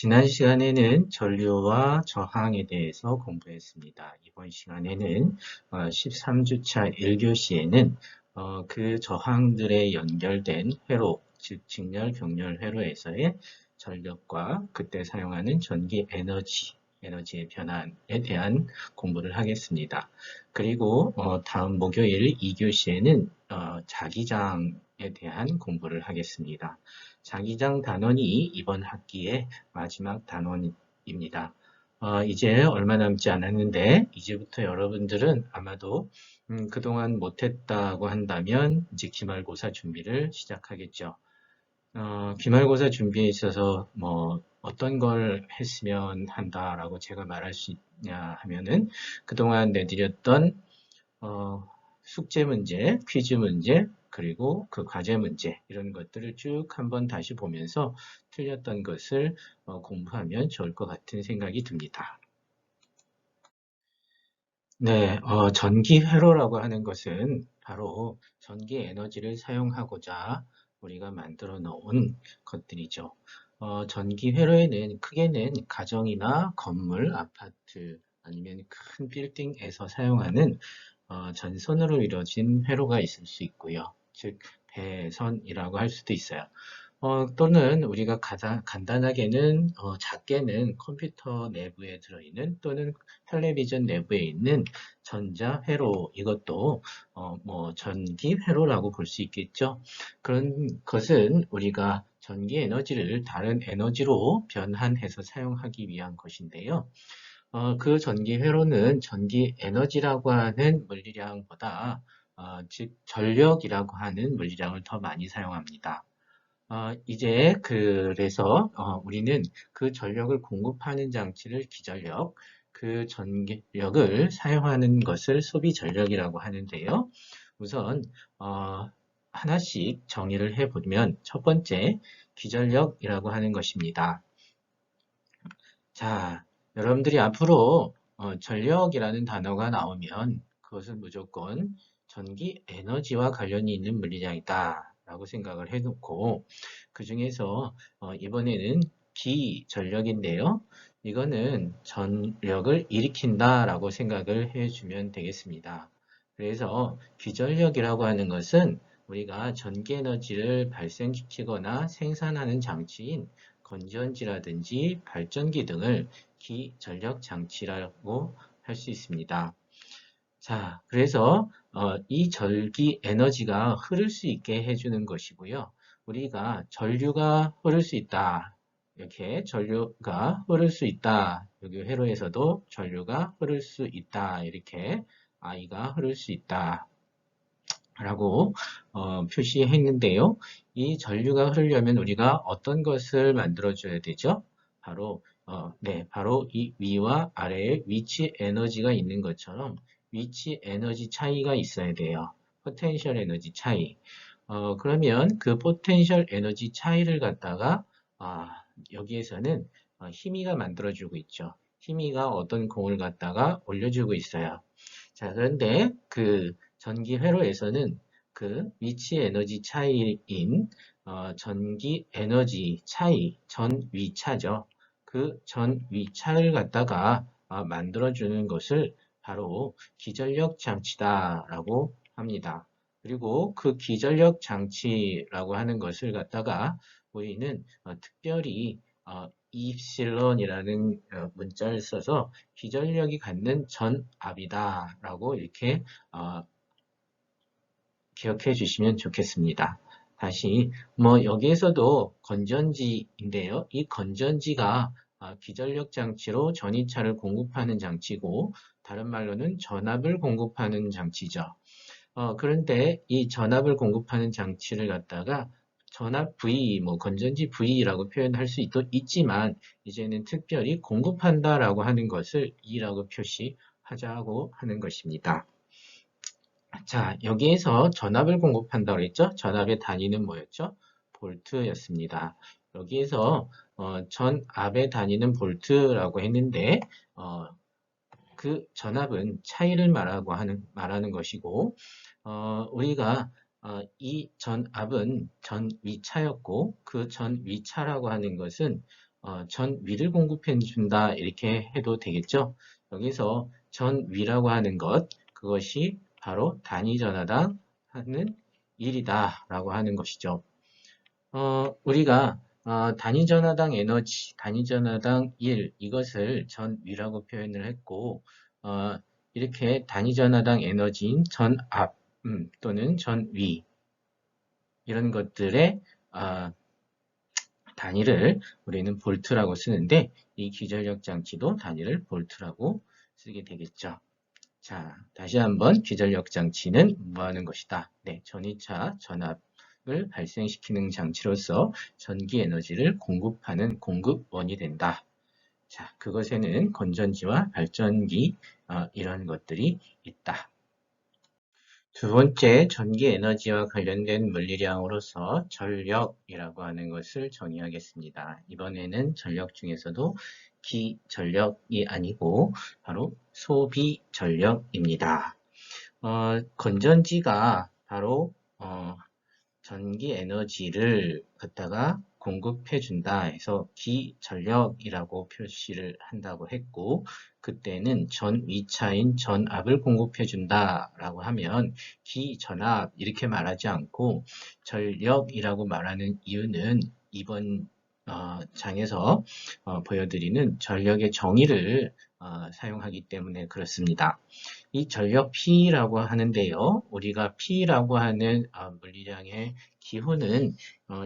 지난 시간에는 전류와 저항에 대해서 공부했습니다. 이번 시간에는 13주차 1교시에는 그 저항들에 연결된 회로, 즉 직렬, 경렬 회로에서의 전력과 그때 사용하는 전기 에너지의 변환에 대한 공부를 하겠습니다. 그리고 다음 목요일 2교시에는 자기장에 대한 공부를 하겠습니다. 자기장 단원이 이번 학기에 마지막 단원입니다. 이제 얼마 남지 않았는데 이제부터 여러분들은 아마도 그동안 못했다고 한다면 이제 기말고사 준비를 시작하겠죠. 기말고사 준비에 있어서 뭐 어떤 걸 했으면 한다라고 제가 말할 수 있냐 하면은 그동안 내드렸던 숙제 문제, 퀴즈 문제, 그리고 그 과제 문제 이런 것들을 쭉 한번 다시 보면서 틀렸던 것을 공부하면 좋을 것 같은 생각이 듭니다. 네, 전기 회로라고 하는 것은 바로 전기 에너지를 사용하고자 우리가 만들어 놓은 것들이죠. 전기 회로에는 크게는 가정이나 건물, 아파트 아니면 큰 빌딩에서 사용하는 전선으로 이루어진 회로가 있을 수 있고요. 즉, 배선이라고 할 수도 있어요. 또는 우리가 가장 간단하게는 작게는 컴퓨터 내부에 들어있는 또는 텔레비전 내부에 있는 전자 회로 이것도 뭐 전기 회로라고 볼 수 있겠죠. 그런 것은 우리가 전기 에너지를 다른 에너지로 변환해서 사용하기 위한 것인데요. 그 전기 회로는 전기 에너지라고 하는 물리량보다 즉 전력이라고 하는 물리량을 더 많이 사용합니다. 이제 그래서 우리는 그 전력을 공급하는 장치를 기전력, 그 전력을 사용하는 것을 소비 전력이라고 하는데요. 우선 하나씩 정의를 해보면 첫 번째 기전력이라고 하는 것입니다. 자, 여러분들이 앞으로 전력이라는 단어가 나오면 그것은 무조건 전기 에너지와 관련이 있는 물리량이다 라고 생각을 해놓고 그 중에서 이번에는 기전력인데요. 이거는 전력을 일으킨다 라고 생각을 해주면 되겠습니다. 그래서 기전력이라고 하는 것은 우리가 전기 에너지를 발생시키거나 생산하는 장치인 건전지라든지 발전기 등을 기전력 장치라고 할 수 있습니다. 자, 그래서 이 전기 에너지가 흐를 수 있게 해주는 것이고요. 우리가 전류가 흐를 수 있다. 이렇게 전류가 흐를 수 있다. 여기 회로에서도 전류가 흐를 수 있다. 이렇게 I가 흐를 수 있다. 라고 표시했는데요. 이 전류가 흐르려면 우리가 어떤 것을 만들어줘야 되죠? 바로 바로 이 위와 아래에 위치 에너지가 있는 것처럼 위치 에너지 차이가 있어야 돼요. 포텐셜 에너지 차이. 그러면 그 포텐셜 에너지 차이를 갖다가 여기에서는 힘이가 만들어주고 있죠. 힘이가 어떤 공을 갖다가 올려주고 있어요. 자, 그런데 그 전기 회로에서는 그 위치 에너지 차이인 전기 에너지 차이, 전위차죠. 그 전위차를 갖다가 만들어주는 것을 바로 기전력 장치다라고 합니다. 그리고 그 기전력 장치라고 하는 것을 갖다가 우리는 특별히 이실론이라는 문자를 써서 기전력이 갖는 전압이다 라고 이렇게 기억해 주시면 좋겠습니다. 다시 뭐 여기에서도 건전지인데요. 이 건전지가 기전력 장치로 전이차를 공급하는 장치고 다른 말로는 전압을 공급하는 장치죠. 그런데 이 전압을 공급하는 장치를 갖다가 전압 V, 뭐 건전지 V라고 표현할 수 있지만 이제는 특별히 공급한다라고 하는 것을 E라고 표시하자고 하는 것입니다. 자, 여기에서 전압을 공급한다고 했죠? 전압의 단위는 뭐였죠? 볼트였습니다. 여기에서 전압의 단위는 볼트라고 했는데 그 전압은 차이를 말하는 것이고 우리가 이 전압은 전위차였고 그 전위차라고 하는 것은 전위를 공급해 준다 이렇게 해도 되겠죠. 여기서 전위라고 하는 것, 그것이 바로 단위 전하당 하는 1이다 라고 하는 것이죠. 우리가 단위 전하당 에너지, 단위 전하당 1 이것을 전위라고 표현을 했고 이렇게 단위 전하당 에너지인 전압 또는 전위 이런 것들의 단위를 우리는 볼트라고 쓰는데 이 기전력 장치도 단위를 볼트라고 쓰게 되겠죠. 자, 다시 한번 기전력 장치는 뭐 하는 것이다? 네, 전위차 전압을 발생시키는 장치로서 전기 에너지를 공급하는 공급원이 된다. 자, 그것에는 건전지와 발전기 이런 것들이 있다. 두 번째, 전기 에너지와 관련된 물리량으로서 전력이라고 하는 것을 정의하겠습니다. 이번에는 전력 중에서도 기전력이 아니고 바로 소비 전력입니다. 건전지가 바로 전기 에너지를 갖다가 공급해 준다 해서 기전력이라고 표시를 한다고 했고 그때는 전위차인 전압을 공급해 준다라고 하면 기전압 이렇게 말하지 않고 전력이라고 말하는 이유는 이번 장에서 보여드리는 전력의 정의를 사용하기 때문에 그렇습니다. 이 전력 P라고 하는데요. 우리가 P라고 하는 물리량의 기호는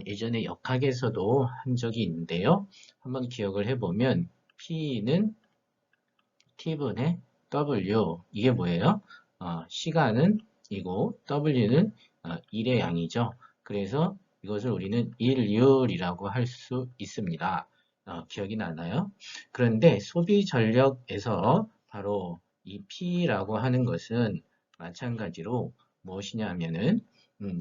예전에 역학에서도 한 적이 있는데요. 한번 기억을 해보면 P는 T분의 W 이게 뭐예요? 시간은 이고 W는 일의 양이죠. 그래서 이것을 우리는 일률이라고 할 수 있습니다. 기억이 나나요? 그런데 소비 전력에서 바로 이 P라고 하는 것은 마찬가지로 무엇이냐 하면은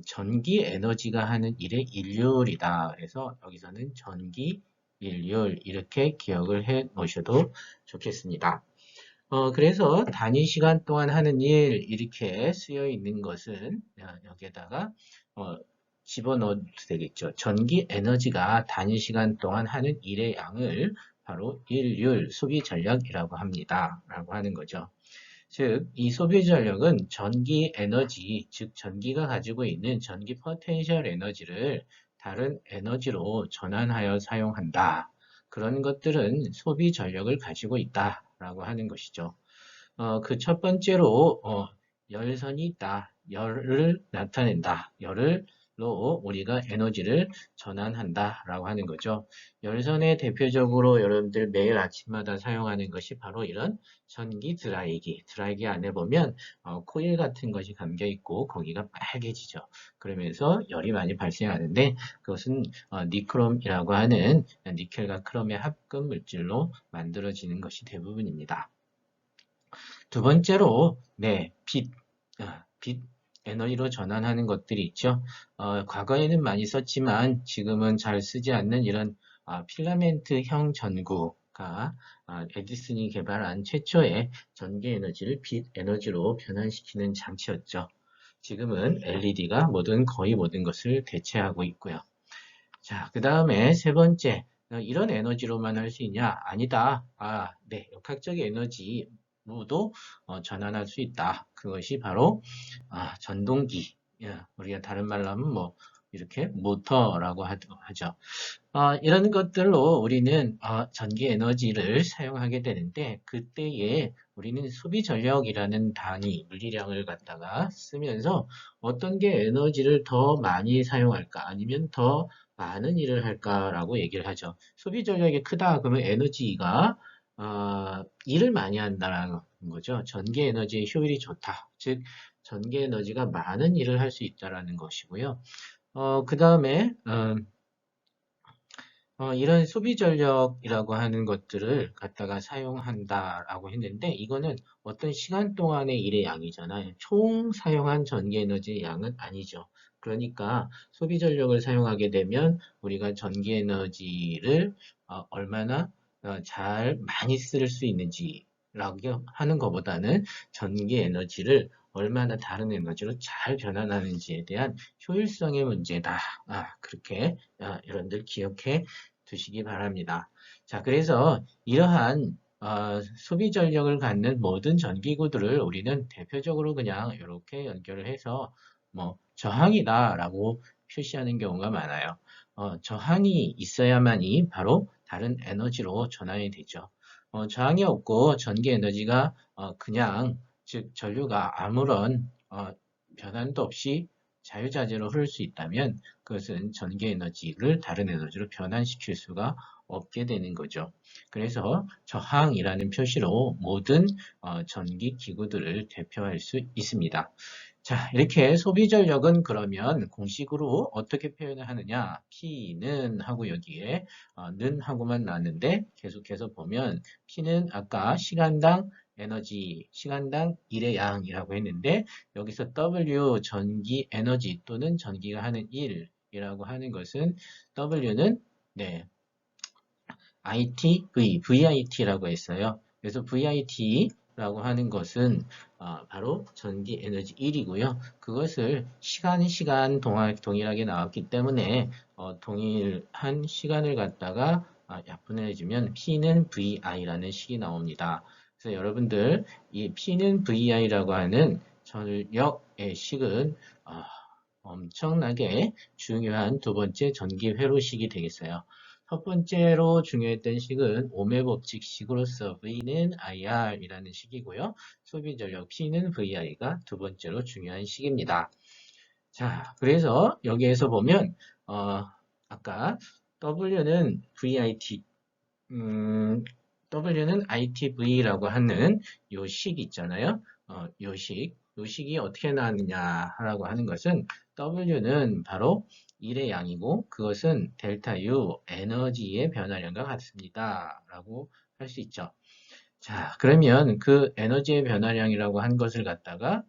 전기 에너지가 하는 일의 일률이다. 그래서 여기서는 전기 일률 이렇게 기억을 해 놓으셔도 좋겠습니다. 그래서 단위 시간 동안 하는 일 이렇게 쓰여 있는 것은 여기에다가 집어넣어도 되겠죠. 전기 에너지가 단위 시간 동안 하는 일의 양을 바로 일률 소비 전력이라고 합니다. 라고 하는 거죠. 즉, 이 소비 전력은 전기 에너지, 즉 전기가 가지고 있는 전기 포텐셜 에너지를 다른 에너지로 전환하여 사용한다. 그런 것들은 소비 전력을 가지고 있다라고 하는 것이죠. 그 첫 번째로 열선이 있다. 열을 나타낸다. 열을로 우리가 에너지를 전환한다라고 하는 거죠. 열선에 대표적으로 여러분들 매일 아침마다 사용하는 것이 바로 이런 전기 드라이기. 드라이기 안에 보면 코일 같은 것이 감겨 있고 거기가 빨개지죠. 그러면서 열이 많이 발생하는데 그것은 니크롬이라고 하는 니켈과 크롬의 합금 물질로 만들어지는 것이 대부분입니다. 두 번째로, 네, 빛 에너지로 전환하는 것들이 있죠. 과거에는 많이 썼지만 지금은 잘 쓰지 않는 이런 필라멘트형 전구가 에디슨이 개발한 최초의 전기 에너지를 빛 에너지로 변환시키는 장치였죠. 지금은 LED가 거의 모든 것을 대체하고 있고요. 자, 그 다음에 세 번째, 이런 에너지로만 할 수 있냐? 아니다. 네, 역학적 에너지로도 전환할 수 있다. 그것이 바로 전동기. 우리가 다른 말로 하면 뭐 이렇게 모터라고 하죠. 이런 것들로 우리는 전기 에너지를 사용하게 되는데 그때에 우리는 소비 전력이라는 단위, 물리량을 갖다가 쓰면서 어떤 게 에너지를 더 많이 사용할까 아니면 더 많은 일을 할까라고 얘기를 하죠. 소비 전력이 크다 그러면 에너지가 일을 많이 한다는 거죠. 전기 에너지의 효율이 좋다. 즉 전기 에너지가 많은 일을 할 수 있다라는 것이고요. 그 다음에 이런 소비 전력이라고 하는 것들을 갖다가 사용한다라고 했는데 이거는 어떤 시간 동안의 일의 양이잖아요. 총 사용한 전기 에너지의 양은 아니죠. 그러니까 소비 전력을 사용하게 되면 우리가 전기 에너지를 얼마나 잘 많이 쓸 수 있는지라고 하는 것보다는 전기 에너지를 얼마나 다른 에너지로 잘 변환하는지에 대한 효율성의 문제다. 그렇게 여러분들 기억해 두시기 바랍니다. 자, 그래서 이러한 소비 전력을 갖는 모든 전기구들을 우리는 대표적으로 그냥 이렇게 연결을 해서 뭐 저항이다라고 표시하는 경우가 많아요. 저항이 있어야만이 바로 다른 에너지로 전환이 되죠. 저항이 없고 전기 에너지가 그냥 즉 전류가 아무런 변환도 없이 자유자재로 흐를 수 있다면 그것은 전기 에너지를 다른 에너지로 변환시킬 수가 없게 되는 거죠. 그래서 저항이라는 표시로 모든 전기 기구들을 대표할 수 있습니다. 자, 이렇게 소비 전력은 그러면 공식으로 어떻게 표현을 하느냐? P는 하고 여기에 는 하고만 나왔는데 계속해서 보면 P는 아까 시간당 에너지, 시간당 일의 양이라고 했는데 여기서 W 전기 에너지 또는 전기가 하는 일이라고 하는 것은 W는 네, ITV, VIT라고 했어요. 그래서 VIT라고 하는 것은 바로 전기 에너지 1이고요. 그것을 시간 동일하게 나왔기 때문에 동일한 시간을 갖다가 약분해주면 P는 VI라는 식이 나옵니다. 그래서 여러분들 이 P는 VI라고 하는 전력의 식은 엄청나게 중요한 두 번째 전기 회로식이 되겠어요. 첫 번째로 중요했던 식은 오메 법칙 식으로서 V는 IR이라는 식이고요. 소비 전력 P는 VI가 두 번째로 중요한 식입니다. 자, 그래서 여기에서 보면 아까 W는 VIT, W는 ITV라고 하는 요 식 있잖아요. 요 식이 어떻게 나왔느냐라고 하는 것은 W는 바로 1의 양이고 그것은 델타 U 에너지의 변화량과 같습니다. 라고 할 수 있죠. 자, 그러면 그 에너지의 변화량이라고 한 것을 갖다가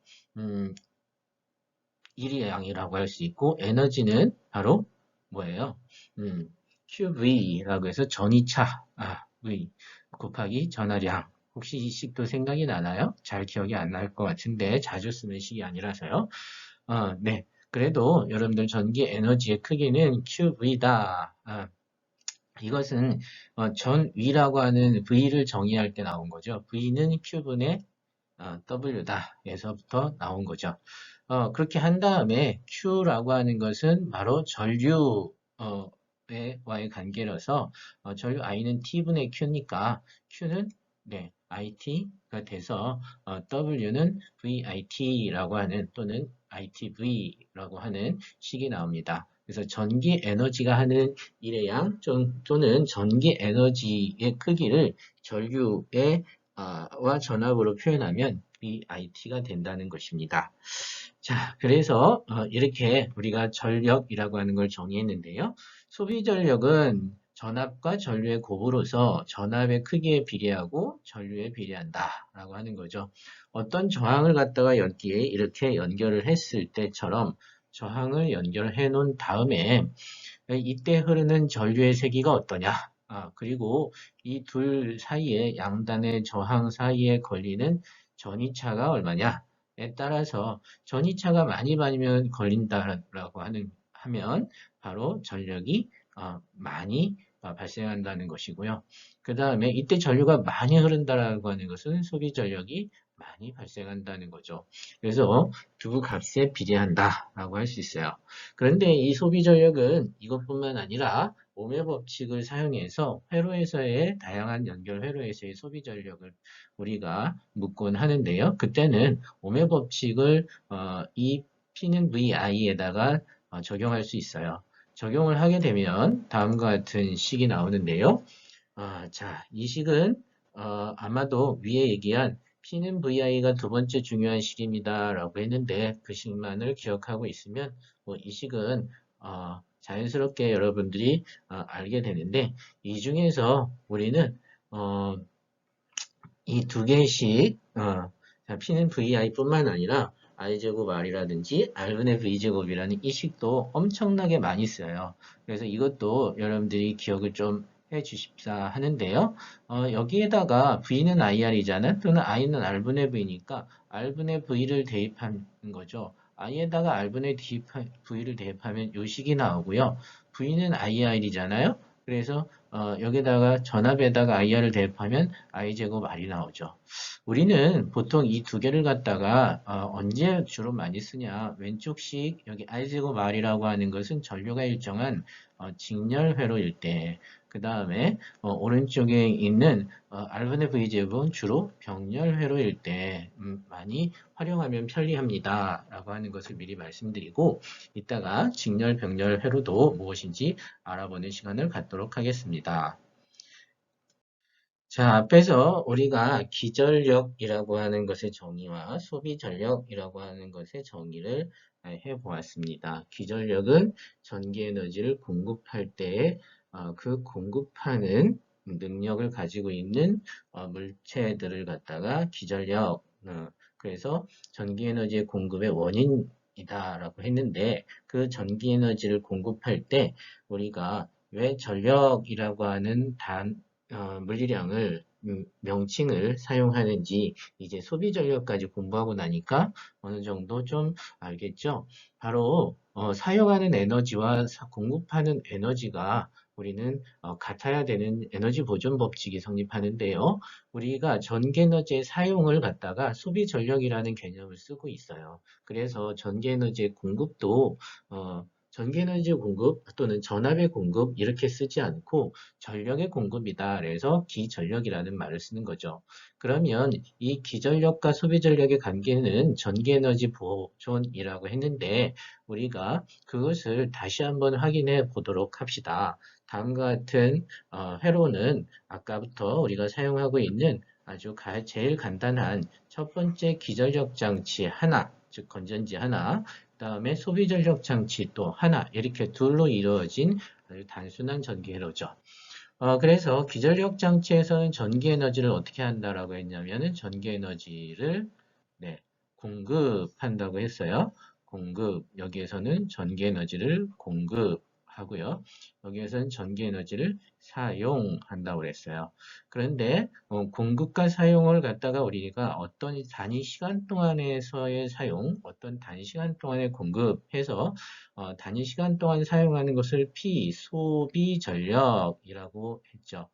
1의 양이라고 할 수 있고 에너지는 바로 뭐예요? QV라고 해서 전이차 V 곱하기 전하량. 혹시 이 식도 생각이 나나요? 잘 기억이 안 날 것 같은데 자주 쓰는 식이 아니라서요. 네. 그래도 여러분들 전기 에너지의 크기는 QV다. 이것은 전위라고 하는 V를 정의할 때 나온 거죠. V는 Q분의 W다. 에서부터 나온 거죠. 그렇게 한 다음에 Q라고 하는 것은 바로 전류 와의 관계라서 전류 I는 T분의 Q니까 Q는 네, IT가 돼서 W는 VIT라고 하는 또는 ITV라고 하는 식이 나옵니다. 그래서 전기 에너지가 하는 일의 양 또는 전기 에너지의 크기를 전류의 와 전압으로 표현하면 VIT가 된다는 것입니다. 자, 그래서 이렇게 우리가 전력이라고 하는 걸 정의했는데요. 소비 전력은 전압과 전류의 곱으로서 전압의 크기에 비례하고 전류에 비례한다라고 하는 거죠. 어떤 저항을 갖다가 여기에 이렇게 연결을 했을 때처럼 저항을 연결해 놓은 다음에 이때 흐르는 전류의 세기가 어떠냐? 그리고 이 둘 사이에 양단의 저항 사이에 걸리는 전이차가 얼마냐에 따라서 전이차가 많이 받으면 걸린다라고 하면 바로 전력이 많이 발생한다는 것이고요. 그 다음에 이때 전류가 많이 흐른다라고 하는 것은 소비 전력이 많이 발생한다는 거죠. 그래서 두 값에 비례한다라고 할 수 있어요. 그런데 이 소비 전력은 이것뿐만 아니라 오메 법칙을 사용해서 회로에서의 다양한 연결 회로에서의 소비 전력을 우리가 묻곤 하는데요. 그때는 오메 법칙을 이 P는 VI에다가 적용할 수 있어요. 적용을 하게 되면 다음과 같은 식이 나오는데요. 자, 이 식은 아마도 위에 얘기한 P는 VI가 두 번째 중요한 식입니다. 라고 했는데 그 식만을 기억하고 있으면 이 식은 자연스럽게 여러분들이 알게 되는데 이 중에서 우리는 이 두 개씩 P는 VI뿐만 아니라 I제곱 R이라든지 R분의 V제곱이라는 이 식도 엄청나게 많이 써요. 그래서 이것도 여러분들이 기억을 좀 해주십사 하는데요. 여기에다가 V는 IR이잖아요. 또는 I는 R분의 V니까 R분의 V를 대입하는 거죠. I에다가 R분의 V를 대입하면 이 식이 나오고요. V는 IR이잖아요. 그래서 여기다가 전압에다가 IR을 대입하면 I제곱 R이 나오죠. 우리는 보통 이 두 개를 갖다가 언제 주로 많이 쓰냐? 왼쪽식 여기 I제곱 R이라고 하는 것은 전류가 일정한 직렬회로일 때, 그 다음에 오른쪽에 있는 R분의 V제곱은 주로 병렬회로일 때 많이 활용하면 편리합니다. 라고 하는 것을 미리 말씀드리고 이따가 직렬, 병렬 회로도 무엇인지 알아보는 시간을 갖도록 하겠습니다. 자, 앞에서 우리가 기전력이라고 하는 것의 정의와 소비전력이라고 하는 것의 정의를 해보았습니다. 기전력은 전기에너지를 공급할 때 그 공급하는 능력을 가지고 있는 물체들을 갖다가 기전력, 그래서 전기에너지의 공급의 원인이다라고 했는데 그 전기에너지를 공급할 때 우리가 왜 전력이라고 하는 물리량을 명칭을 사용하는지 이제 소비 전력까지 공부하고 나니까 어느 정도 좀 알겠죠? 바로 사용하는 에너지와 공급하는 에너지가 우리는 같아야 되는 에너지 보존 법칙이 성립하는데요. 우리가 전기에너지의 사용을 갖다가 소비 전력이라는 개념을 쓰고 있어요. 그래서 전기에너지의 공급도 전기에너지 공급 또는 전압의 공급 이렇게 쓰지 않고 전력의 공급이다. 그래서 기전력이라는 말을 쓰는 거죠. 그러면 이 기전력과 소비전력의 관계는 전기에너지 보존이라고 했는데 우리가 그것을 다시 한번 확인해 보도록 합시다. 다음과 같은 회로는 아까부터 우리가 사용하고 있는 아주 제일 간단한 첫 번째 기전력 장치 하나, 즉 건전지 하나, 그 다음에 소비전력 장치 또 하나 이렇게 둘로 이루어진 아주 단순한 전기 회로죠. 그래서 기전력 장치에서는 전기 에너지를 어떻게 한다라고 했냐면은 전기 에너지를 네, 공급한다고 했어요. 공급, 여기에서는 전기 에너지를 공급하고요. 여기에서는 전기 에너지를 사용한다고 그랬어요. 그런데 공급과 사용을 갖다가 우리가 어떤 단위 시간 동안에서의 사용, 어떤 단위 시간 동안의 공급해서 단위 시간 동안 사용하는 것을 소비 전력이라고 했죠.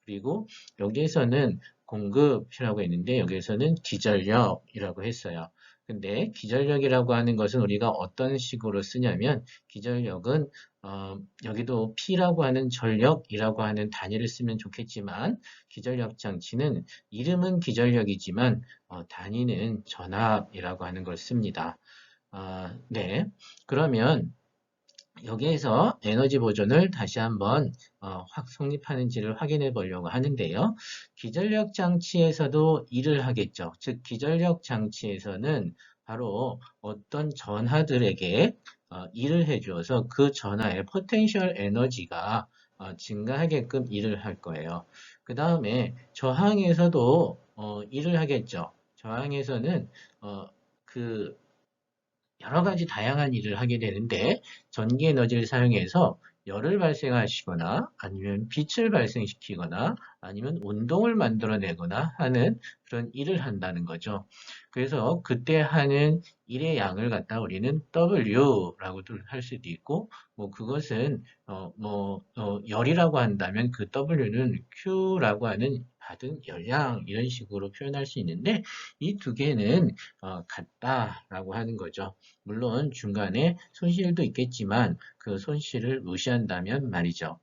그리고 여기에서는 공급이라고 했는데 여기에서는 기전력이라고 했어요. 근데 기전력이라고 하는 것은 우리가 어떤 식으로 쓰냐면 기전력은 여기도 P라고 하는 전력이라고 하는 단위를 쓰면 좋겠지만 기전력 장치는 이름은 기전력이지만 단위는 전압이라고 하는 걸 씁니다. 네. 그러면 여기에서 에너지 보존을 다시 한번 확 성립하는지를 확인해 보려고 하는데요. 기전력 장치에서도 일을 하겠죠. 즉 기전력 장치에서는 바로 어떤 전하들에게 일을 해주어서 그 전하의 포텐셜 에너지가 증가하게끔 일을 할 거예요. 그 다음에 저항에서도 일을 하겠죠. 저항에서는 그 여러 가지 다양한 일을 하게 되는데 전기 에너지를 사용해서 열을 발생하시거나 아니면 빛을 발생시키거나 아니면 운동을 만들어내거나 하는 그런 일을 한다는 거죠. 그래서 그때 하는 일의 양을 갖다 우리는 W라고도 할 수도 있고 뭐 그것은 열이라고 한다면 그 W는 Q라고 하는 받은 열량 이런 식으로 표현할 수 있는데 이 두 개는 같다라고 하는 거죠. 물론 중간에 손실도 있겠지만 그 손실을 무시한다면 말이죠.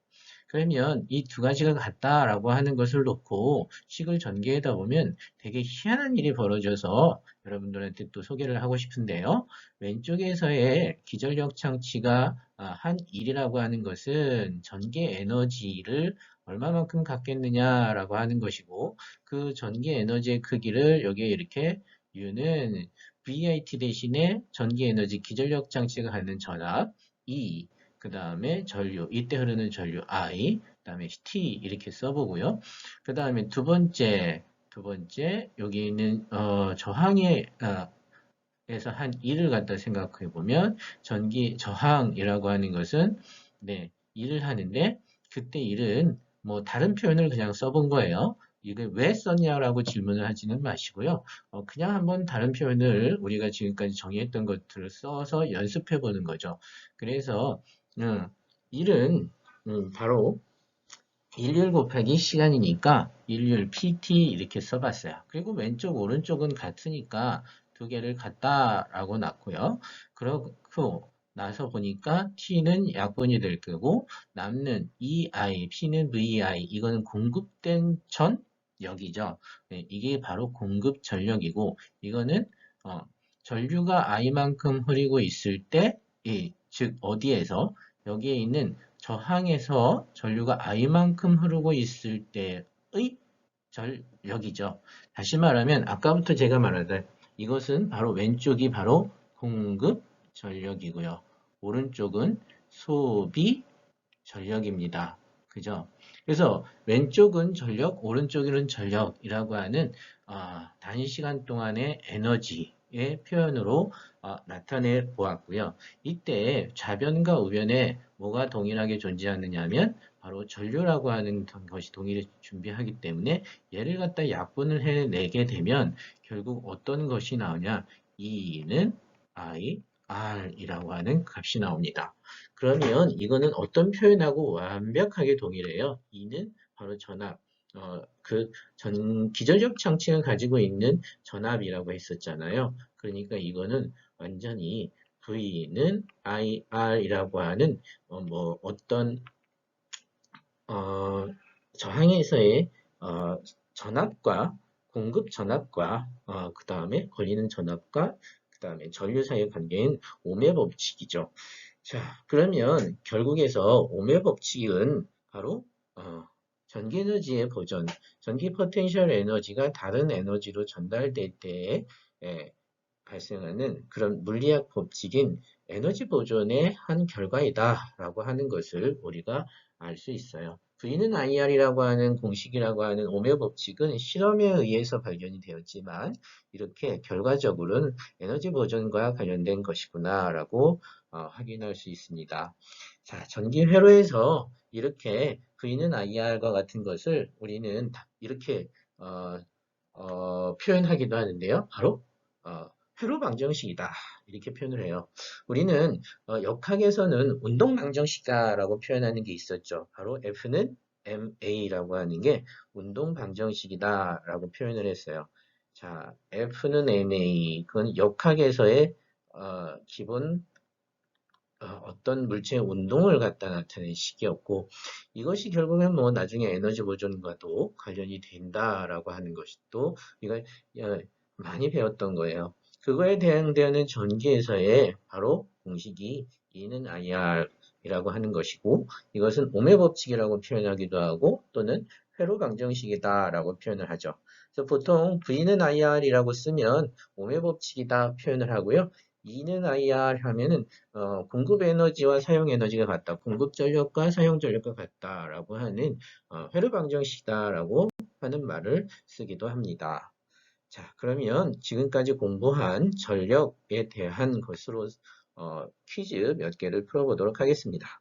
그러면 이 두 가지가 같다라고 하는 것을 놓고 식을 전개하다 보면 되게 희한한 일이 벌어져서 여러분들한테 또 소개를 하고 싶은데요. 왼쪽에서의 기전력 장치가 한 일이라고 하는 것은 전기 에너지를 얼마만큼 갖겠느냐라고 하는 것이고 그 전기 에너지의 크기를 여기에 이렇게 U는 VIT 대신에 전기 에너지 기전력 장치가 갖는 전압 E, 그 다음에 전류, 이때 흐르는 전류 I, 그 다음에 T 이렇게 써보고요. 그 다음에 두 번째 여기 있는 저항에 에서 한 1을 갖다 생각해 보면 전기 저항이라고 하는 것은 네, 일을 하는데 그때 일은 뭐 다른 표현을 그냥 써본 거예요. 이게 왜 썼냐라고 질문을 하지는 마시고요. 그냥 한번 다른 표현을 우리가 지금까지 정의했던 것들을 써서 연습해 보는 거죠. 그래서 일은 바로 일률 곱하기 시간이니까 일률 PT 이렇게 써봤어요. 그리고 왼쪽 오른쪽은 같으니까 두 개를 같다라고 놨고요. 그렇고 나서 보니까 T는 약분이 될 거고 남는 EI, P는 VI 이거는 공급된 전력이죠. 네, 이게 바로 공급 전력이고 이거는 어, 전류가 I만큼 흐르고 있을 때, 즉 어디에서 여기에 있는 저항에서 전류가 I만큼 흐르고 있을 때의 전력이죠. 다시 말하면 아까부터 제가 말하던 이것은 바로 왼쪽이 바로 공급 전력이고요. 오른쪽은 소비 전력입니다. 그죠? 그래서 왼쪽은 전력, 오른쪽은 전력이라고 하는 단시간 동안의 에너지의 표현으로 나타내 보았고요. 이때 좌변과 우변에 뭐가 동일하게 존재하느냐 하면 바로 전류라고 하는 것이 동일히 준비하기 때문에 얘를 갖다 약분을 해내게 되면 결국 어떤 것이 나오냐? E는 I, R이라고 하는 값이 나옵니다. 그러면 이거는 어떤 표현하고 완벽하게 동일해요. E는 바로 전압, 기전력 장치가 가지고 있는 전압이라고 했었잖아요. 그러니까 이거는 완전히 V는 IR이라고 하는 뭐 어떤 어, 저항에서의 전압과 공급 전압과 그 다음에 걸리는 전압과 그 다음에 전류 사이의 관계인 오매 법칙이죠. 자, 그러면 결국에서 오매 법칙은 바로 전기 에너지의 보전, 전기 포텐셜 에너지가 다른 에너지로 전달될 때에 에, 발생하는 그런 물리학 법칙인 에너지 보존의 한 결과이다라고 하는 것을 우리가 알 수 있어요. V는 IR이라고 하는 공식이라고 하는 오메 법칙은 실험에 의해서 발견이 되었지만 이렇게 결과적으로는 에너지 보존과 관련된 것이구나라고 확인할 수 있습니다. 자, 전기 회로에서 이렇게 V는 IR과 같은 것을 우리는 이렇게 표현하기도 하는데요. 바로 어, 회로 방정식이다. 이렇게 표현을 해요. 우리는 역학에서는 운동 방정식이다라고 표현하는 게 있었죠. 바로 F는 MA라고 하는 게 운동 방정식이다라고 표현을 했어요. 자, F는 MA. 그건 역학에서의 기본 어떤 물체의 운동을 갖다 나타낸 식이었고 이것이 결국엔 뭐 나중에 에너지 보존과도 관련이 된다라고 하는 것이 또 이걸 많이 배웠던 거예요. 그거에 대응되는 전기에서의 바로 공식이 E는 IR이라고 하는 것이고 이것은 오메 법칙이라고 표현하기도 하고 또는 회로 방정식이다라고 표현을 하죠. 그래서 보통 V는 IR이라고 쓰면 오메 법칙이다 표현을 하고요. E는 IR 하면은 공급 에너지와 사용 에너지가 같다. 공급 전력과 사용 전력과 같다라고 하는 회로 방정식이다라고 하는 말을 쓰기도 합니다. 자, 그러면 지금까지 공부한 전력에 대한 것으로 퀴즈 몇 개를 풀어보도록 하겠습니다.